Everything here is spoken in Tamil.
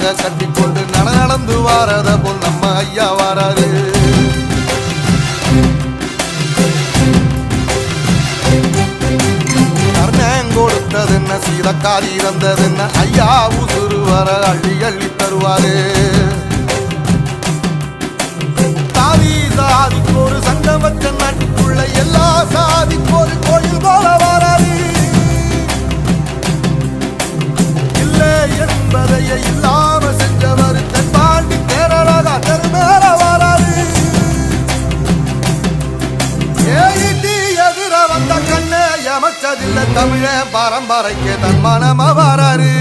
மாலை கட்டிக்கொண்டு நடந்து வாரத போல் நம்ம ஐயா வாராரு. கர்ணன் கொடுத்தது என்ன, சீதக்காரி இறந்தது என்ன, ஐயா உசுறு வர அள்ளி அள்ளி தருவாரு. சாதி சாதிக்கு ஒரு சங்கம் வச்ச நாட்டுக்குள்ள எல்லா சாதிக்கு ஒரு கோயில் போல வாராரு. இல்லை என்பதையே இல்லாம செஞ்சவர் தென்பாண்டி கேரளா தெருமேல வாராரு. ஏயிட்டி எதிர வந்த கண்ணே எமச்சதில்லை தமிழ பரம்பரைக்கு தன் மனம வாராரு.